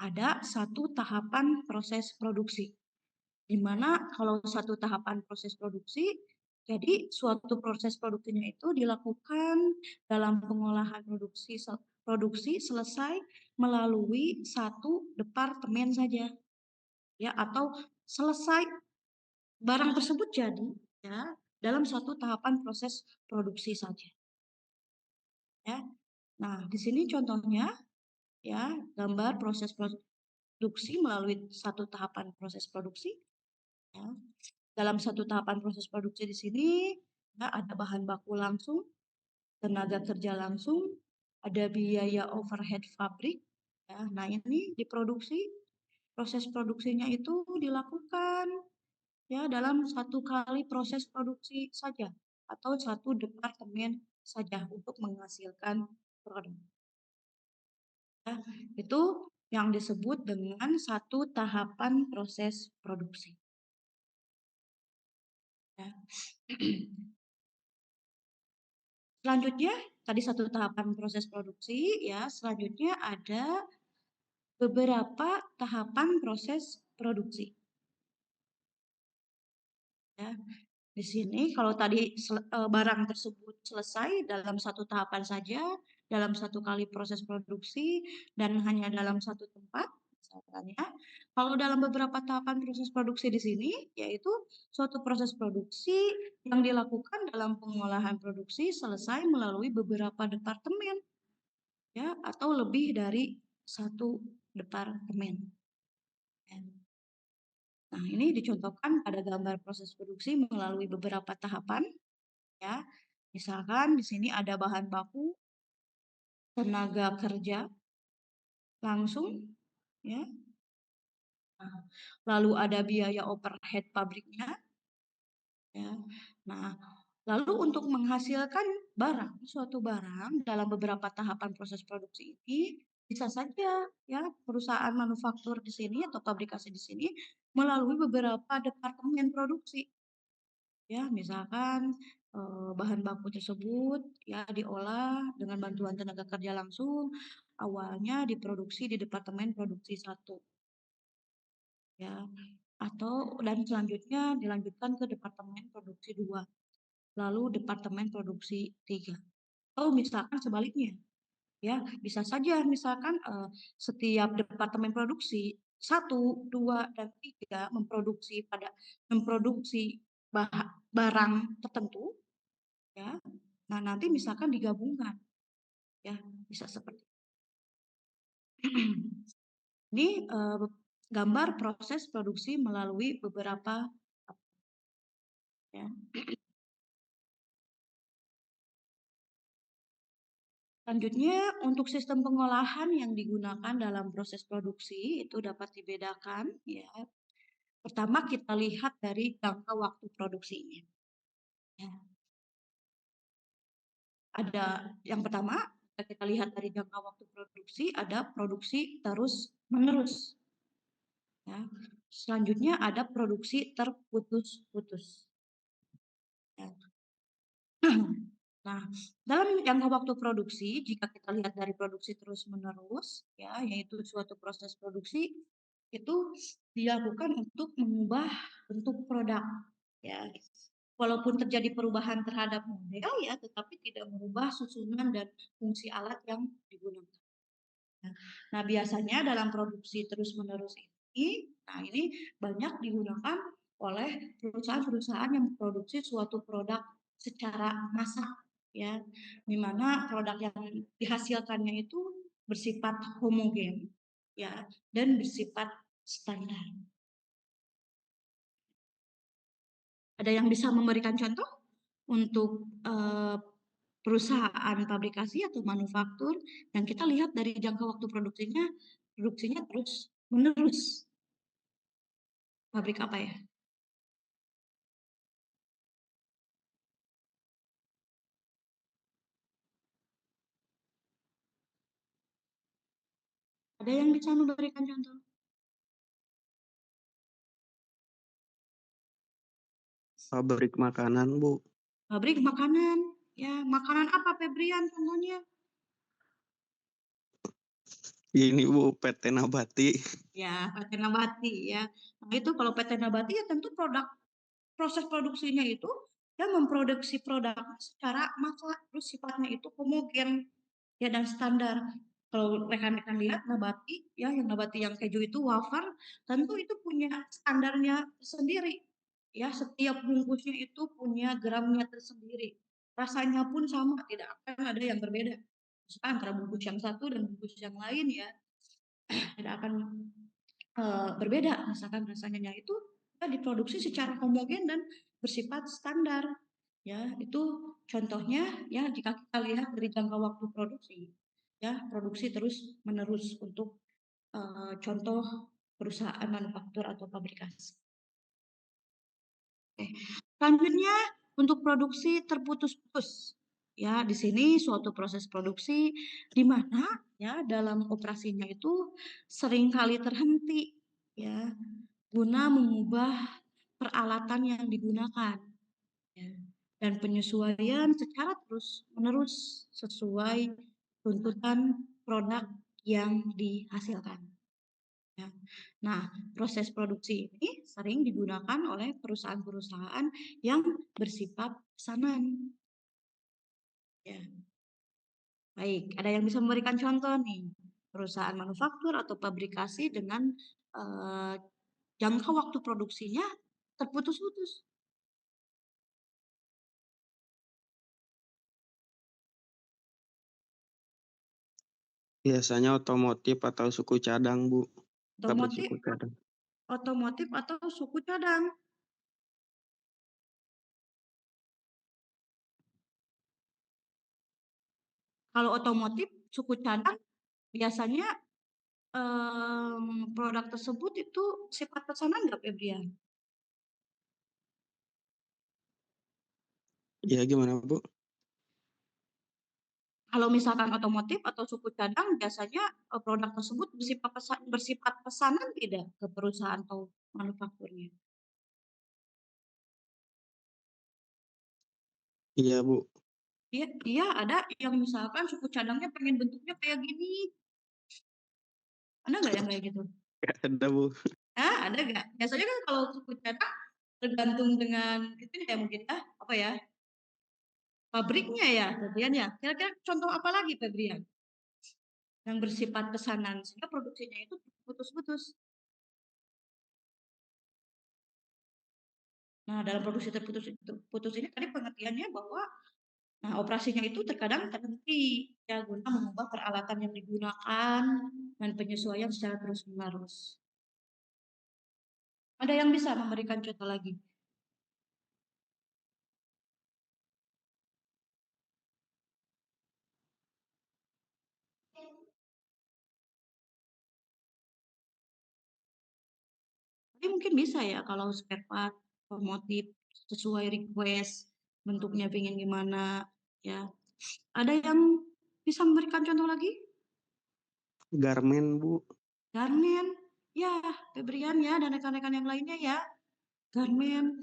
ada satu tahapan proses produksi. Di mana kalau satu tahapan proses produksi, jadi suatu proses produksinya itu dilakukan dalam pengolahan produksi selesai melalui satu departemen saja, ya, atau selesai barang tersebut jadi, ya, dalam satu tahapan proses produksi saja, ya. Nah, di sini contohnya, ya, gambar proses produksi melalui satu tahapan proses produksi, ya. Dalam satu tahapan proses produksi di sini, ya, ada bahan baku langsung, tenaga kerja langsung, ada biaya overhead pabrik, ya. Nah, ini diproduksi, proses produksinya itu dilakukan, ya, dalam satu kali proses produksi saja atau satu departemen saja untuk menghasilkan produk. Ya, itu yang disebut dengan satu tahapan proses produksi. Ya. Selanjutnya, tadi satu tahapan proses produksi, ya. Selanjutnya ada beberapa tahapan proses produksi. Ya. Di sini kalau tadi barang tersebut selesai dalam satu tahapan saja, dalam satu kali proses produksi, dan hanya dalam satu tempat, misalkan ya. Kalau dalam beberapa tahapan proses produksi di sini, yaitu suatu proses produksi yang dilakukan dalam pengolahan produksi selesai melalui beberapa departemen, ya, atau lebih dari satu departemen. Ya. Nah, ini dicontohkan pada gambar proses produksi melalui beberapa tahapan, ya. Misalkan di sini ada bahan baku, tenaga kerja langsung, ya. Nah, lalu ada biaya overhead pabriknya, ya. Nah, lalu untuk menghasilkan suatu barang dalam beberapa tahapan proses produksi ini bisa saja, ya, perusahaan manufaktur di sini atau pabrikasi di sini melalui beberapa departemen produksi. Ya, misalkan bahan baku tersebut, ya, diolah dengan bantuan tenaga kerja langsung, awalnya diproduksi di departemen produksi 1, ya, atau dan selanjutnya dilanjutkan ke departemen produksi 2, lalu departemen produksi 3. Atau misalkan sebaliknya, ya, bisa saja misalkan setiap departemen produksi 1, 2, dan 3 memproduksi barang tertentu, ya. Nah, nanti misalkan digabungkan, ya, bisa seperti ini. Gambar proses produksi melalui beberapa, ya. Selanjutnya, untuk sistem pengolahan yang digunakan dalam proses produksi itu dapat dibedakan, ya. Pertama, kita lihat dari jangka waktu produksinya, ya. Ada yang pertama, kita lihat dari jangka waktu produksi, ada produksi terus-menerus, ya. Selanjutnya ada produksi terputus-putus, ya. Nah, dalam jangka waktu produksi, jika kita lihat dari produksi terus-menerus, ya, yaitu suatu proses produksi itu dilakukan untuk mengubah bentuk produk, ya. Walaupun terjadi perubahan terhadap model, ya, tetapi tidak merubah susunan dan fungsi alat yang digunakan. Nah, biasanya dalam produksi terus-menerus ini banyak digunakan oleh perusahaan-perusahaan yang memproduksi suatu produk secara massal, ya, di mana produk yang dihasilkannya itu bersifat homogen, ya, dan bersifat standar. Ada yang bisa memberikan contoh untuk perusahaan pabrikasi atau manufaktur yang kita lihat dari jangka waktu produksinya terus menerus? Pabrik apa ya? Ada yang bisa memberikan contoh? Pabrik makanan, Bu. Pabrik makanan, ya. Makanan apa, Febrian, contohnya? Ini Bu, PT Nabati. Ya, PT Nabati ya. Nah, itu kalau PT Nabati ya tentu proses produksinya itu ya memproduksi produk secara massal, terus sifatnya itu homogen ya dan standar. Kalau rekan-rekan lihat Nabati ya, yang Nabati yang keju itu wafer, tentu itu punya standarnya sendiri. Ya, setiap bungkusnya itu punya gramnya tersendiri. Rasanya pun sama, tidak akan ada yang berbeda. Misalkan antara bungkus yang satu dan bungkus yang lain ya, tidak akan berbeda. Misalkan rasanya itu ya, diproduksi secara homogen dan bersifat standar. Ya, itu contohnya ya jika kita lihat dari jangka waktu produksi. Ya, produksi terus menerus untuk contoh perusahaan manufaktur atau pabrikasi. Oke. Selanjutnya untuk produksi terputus-putus. Ya, di sini suatu proses produksi di mana ya dalam operasinya itu seringkali terhenti ya guna mengubah peralatan yang digunakan ya, dan penyesuaian secara terus-menerus sesuai tuntutan produk yang dihasilkan. Ya. Nah, proses produksi ini sering digunakan oleh perusahaan-perusahaan yang bersifat pesanan. Ya, baik. Ada yang bisa memberikan contoh nih, perusahaan manufaktur atau pabrikasi dengan eh, jangka waktu produksinya terputus-putus. Biasanya otomotif atau suku cadang, Bu. Pabrik Otomotif, suku cadang. otomotif atau suku cadang. Kalau otomotif suku cadang biasanya produk tersebut itu sifat pesanan nggak, Febrian? Ya gimana, Bu? Kalau misalkan otomotif atau suku cadang, biasanya produk tersebut bersifat pesanan tidak ke perusahaan atau manufakturnya. Iya, Bu. Iya, iya ada yang misalkan suku cadangnya pengen bentuknya kayak gini. Ada nggak yang kayak gitu? Nggak ada, Bu. Ada nggak? Biasanya kan kalau suku cadang tergantung dengan itu ya mungkin ya apa ya pabriknya ya Febrian ya. Kira-kira contoh apa lagi Febrian yang bersifat pesanan sehingga produksinya itu putus-putus. Nah, dalam produksi terputus ini tadi pengertiannya bahwa nah, operasinya itu terkadang terhenti ya guna mengubah peralatan yang digunakan dan penyesuaian secara terus-menerus. Ada yang bisa memberikan contoh lagi? Tapi mungkin bisa ya kalau spare part, otomotif sesuai request, bentuknya pengen gimana ya. Ada yang bisa memberikan contoh lagi? Garmen, Bu. Garmen, ya Febrian ya dan rekan-rekan yang lainnya ya. Garmen,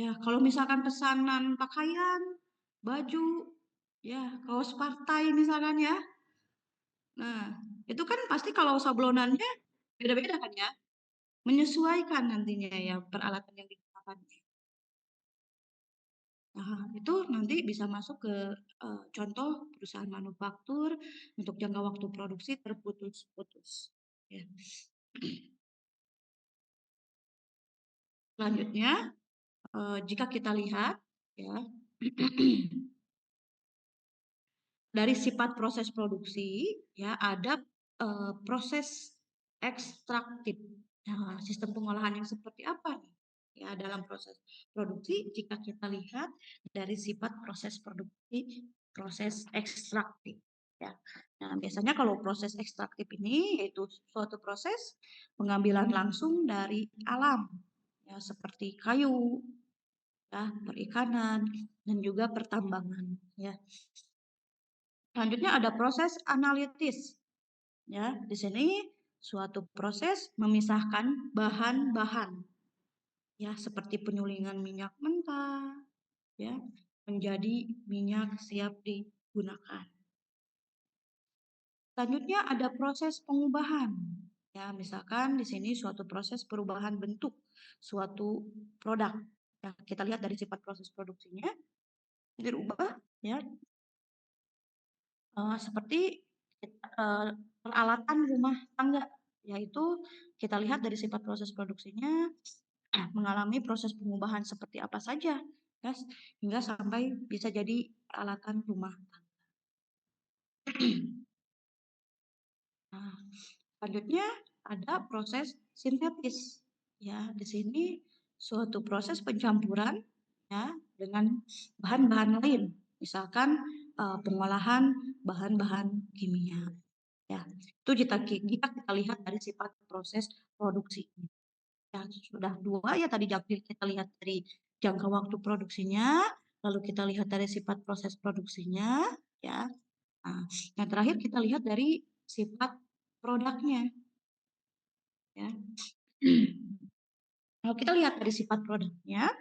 ya kalau misalkan pesanan pakaian, baju, ya kaos partai misalkan ya. Nah, itu kan pasti kalau sablonannya beda-beda kan ya. Menyesuaikan nantinya ya peralatan yang digunakan. Nah, itu nanti bisa masuk ke contoh perusahaan manufaktur untuk jangka waktu produksi terputus-putus. Ya. Selanjutnya, jika kita lihat ya dari sifat proses produksi ya ada proses ekstraktif. Nah, sistem pengolahan yang seperti apa nih? Ya, dalam proses produksi jika kita lihat dari sifat proses produksi proses ekstraktif ya. Nah, biasanya kalau proses ekstraktif ini yaitu suatu proses pengambilan langsung dari alam ya seperti kayu, ya, perikanan dan juga pertambangan ya. Selanjutnya ada proses analitis. Ya, di sini suatu proses memisahkan bahan-bahan ya seperti penyulingan minyak mentah ya menjadi minyak siap digunakan. Selanjutnya ada proses pengubahan. Ya, misalkan di sini suatu proses perubahan bentuk suatu produk. Ya, kita lihat dari sifat proses produksinya dirubah ya seperti peralatan rumah tangga, yaitu kita lihat dari sifat proses produksinya mengalami proses pengubahan seperti apa saja, ya, hingga sampai bisa jadi peralatan rumah tangga. Nah, selanjutnya ada proses sintetis. Ya, di sini suatu proses pencampuran ya dengan bahan-bahan lain, misalkan pengolahan bahan-bahan kimia. Ya, itu jika kita lihat dari sifat proses produksi. Ya, sudah dua ya tadi kita lihat dari jangka waktu produksinya, lalu kita lihat dari sifat proses produksinya, ya. Nah, yang terakhir kita lihat dari sifat produknya, ya. Kalau kita lihat dari sifat produknya,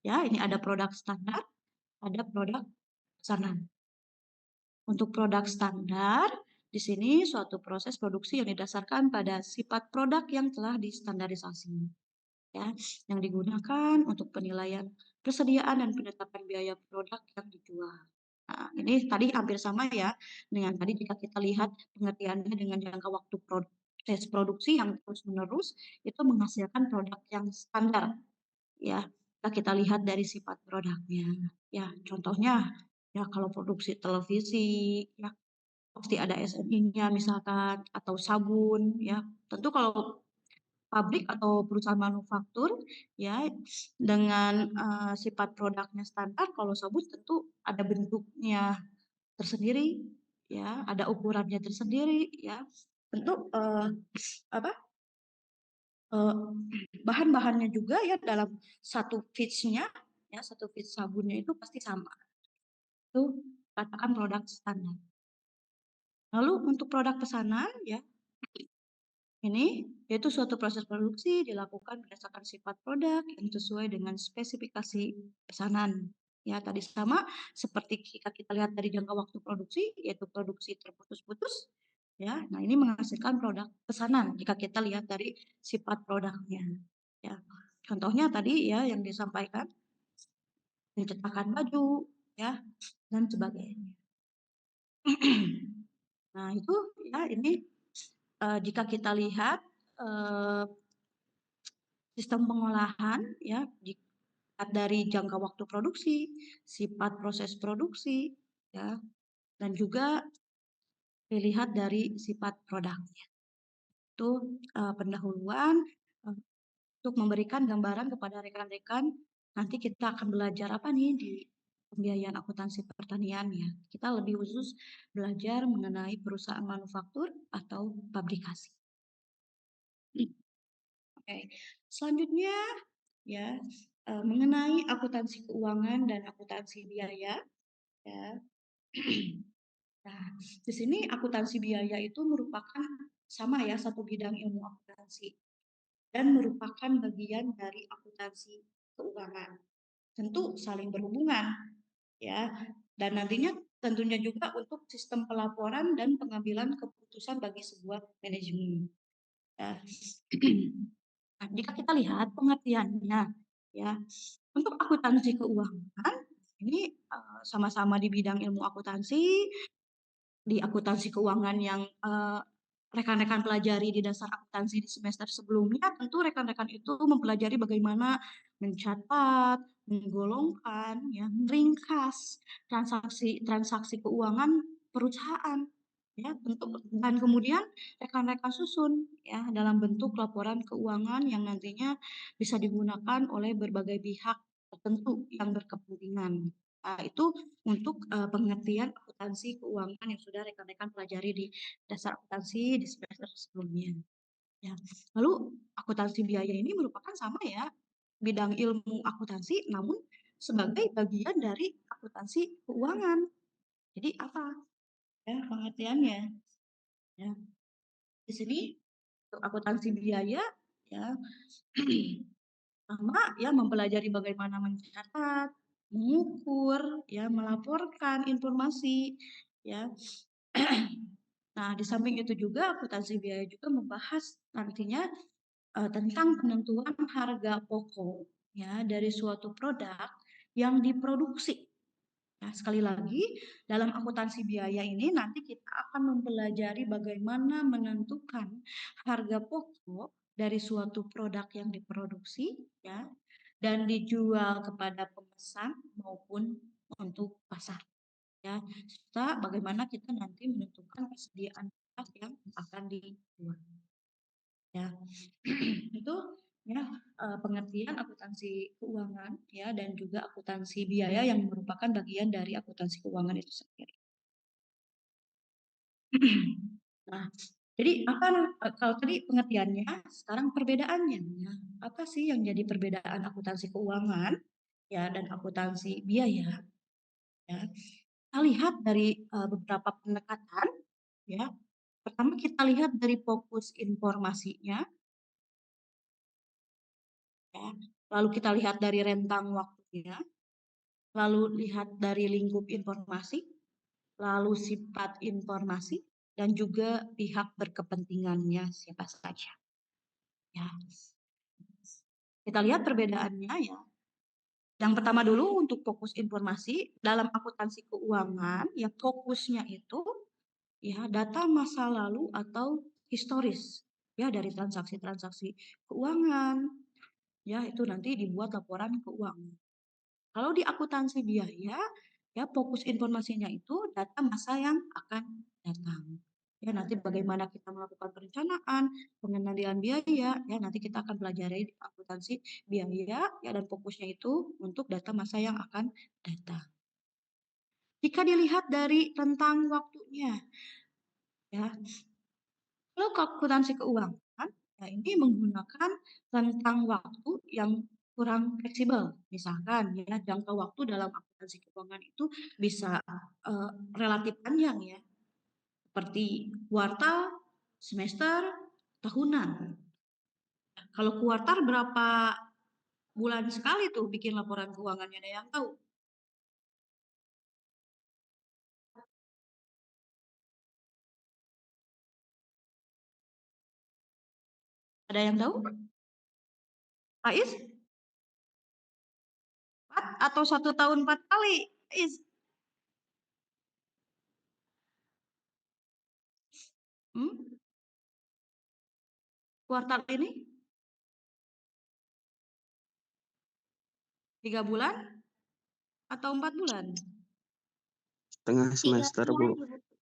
ya ini ada produk standar, ada produk pesanan. Untuk produk standar, di sini suatu proses produksi yang didasarkan pada sifat produk yang telah distandarisasi, ya, yang digunakan untuk penilaian persediaan dan penetapan biaya produk yang dijual. Nah, ini tadi hampir sama ya dengan tadi jika kita lihat pengertiannya dengan jangka waktu proses produksi yang terus-menerus itu menghasilkan produk yang standar, ya. Kita lihat dari sifat produknya. Ya, contohnya ya kalau produksi televisi ya pasti ada SNI-nya misalkan atau sabun ya. Tentu kalau pabrik atau perusahaan manufaktur ya dengan sifat produknya standar, kalau sabun tentu ada bentuknya tersendiri ya, ada ukurannya tersendiri ya. Tentu apa bahan-bahannya juga ya dalam satu fitsnya ya, satu fits sabunnya itu pasti sama. Itu katakan produk standar. Lalu untuk produk pesanan ya ini yaitu suatu proses produksi dilakukan berdasarkan sifat produk yang sesuai dengan spesifikasi pesanan. Ya, tadi sama seperti jika kita lihat dari jangka waktu produksi, yaitu produksi terputus-putus. Ya, nah ini menghasilkan produk pesanan jika kita lihat dari sifat produknya. Ya, contohnya tadi ya yang disampaikan pencetakan baju, ya dan sebagainya. Nah itu ya ini jika kita lihat sistem pengolahan ya dari jangka waktu produksi, sifat proses produksi ya dan juga dilihat dari sifat produknya. Itu pendahuluan untuk memberikan gambaran kepada rekan-rekan nanti kita akan belajar apa nih di pembiayaan akuntansi pertanian ya. Kita lebih khusus belajar mengenai perusahaan manufaktur atau pabrikasi. Oke. Selanjutnya ya mengenai akuntansi keuangan dan akuntansi biaya ya. Nah, di sini akuntansi biaya itu merupakan sama ya satu bidang ilmu akuntansi dan merupakan bagian dari akuntansi keuangan. Tentu saling berhubungan ya. Dan nantinya tentunya juga untuk sistem pelaporan dan pengambilan keputusan bagi sebuah manajemen. Ya. Nah, jika kita lihat pengertiannya ya, untuk akuntansi keuangan ini sama-sama di bidang ilmu akuntansi, di akuntansi keuangan yang rekan-rekan pelajari di dasar akuntansi di semester sebelumnya, tentu rekan-rekan itu mempelajari bagaimana mencatat, menggolongkan, ya, meringkas transaksi keuangan perusahaan, ya, tentu dan kemudian rekan-rekan susun ya dalam bentuk laporan keuangan yang nantinya bisa digunakan oleh berbagai pihak tertentu yang berkepentingan. Nah, itu untuk pengertian akuntansi keuangan yang sudah rekan-rekan pelajari di dasar akuntansi di semester sebelumnya. Ya. Lalu akuntansi biaya ini merupakan sama ya bidang ilmu akuntansi, namun sebagai bagian dari akuntansi keuangan. Jadi apa ya pengertiannya? Ya. Di sini untuk akuntansi biaya ya sama ya mempelajari bagaimana mencatat, mengukur, ya melaporkan informasi, ya Nah, di samping itu juga akuntansi biaya juga membahas nantinya tentang penentuan harga pokok ya dari suatu produk yang diproduksi. Nah, sekali lagi, dalam akuntansi biaya ini nanti kita akan mempelajari bagaimana menentukan harga pokok dari suatu produk yang diproduksi ya dan dijual kepada pemesan maupun untuk pasar ya. Serta bagaimana kita nanti menentukan persediaan barang yang akan dijual. Ya. Itu ya pengertian akuntansi keuangan ya dan juga akuntansi biaya yang merupakan bagian dari akuntansi keuangan itu sendiri. Nah, jadi apa kalau tadi pengertiannya, sekarang perbedaannya ya. Apa sih yang jadi perbedaan akuntansi keuangan ya dan akuntansi biaya ya? Kita lihat dari beberapa pendekatan ya. Pertama kita lihat dari fokus informasinya ya. Lalu kita lihat dari rentang waktunya, lalu lihat dari lingkup informasi, lalu sifat informasi, dan juga pihak berkepentingannya siapa saja. Ya. Kita lihat perbedaannya ya. Yang pertama dulu untuk fokus informasi dalam akuntansi keuangan, ya fokusnya itu ya data masa lalu atau historis ya dari transaksi-transaksi keuangan. Ya, itu nanti dibuat laporan keuangan. Kalau di akuntansi biaya, ya fokus informasinya itu data masa yang akan datang. Ya, nanti bagaimana kita melakukan perencanaan, pengendalian biaya, ya nanti kita akan pelajari di akuntansi biaya, ya dan fokusnya itu untuk data masa yang akan datang. Jika dilihat dari rentang waktunya, ya kalau akuntansi keuangan, ya ini menggunakan rentang waktu yang kurang fleksibel. Misalkan ya jangka waktu dalam akuntansi keuangan itu bisa relatif panjang ya, seperti kuartal, semester, tahunan. Kalau kuartal berapa bulan sekali tuh bikin laporan keuangannya, ada yang tahu? Ada yang tahu? Faiz? 4 atau 1 tahun 4 kali? Faiz? Hmm? Kuartal ini 3 bulan atau 4 bulan? Setengah semester, Bu.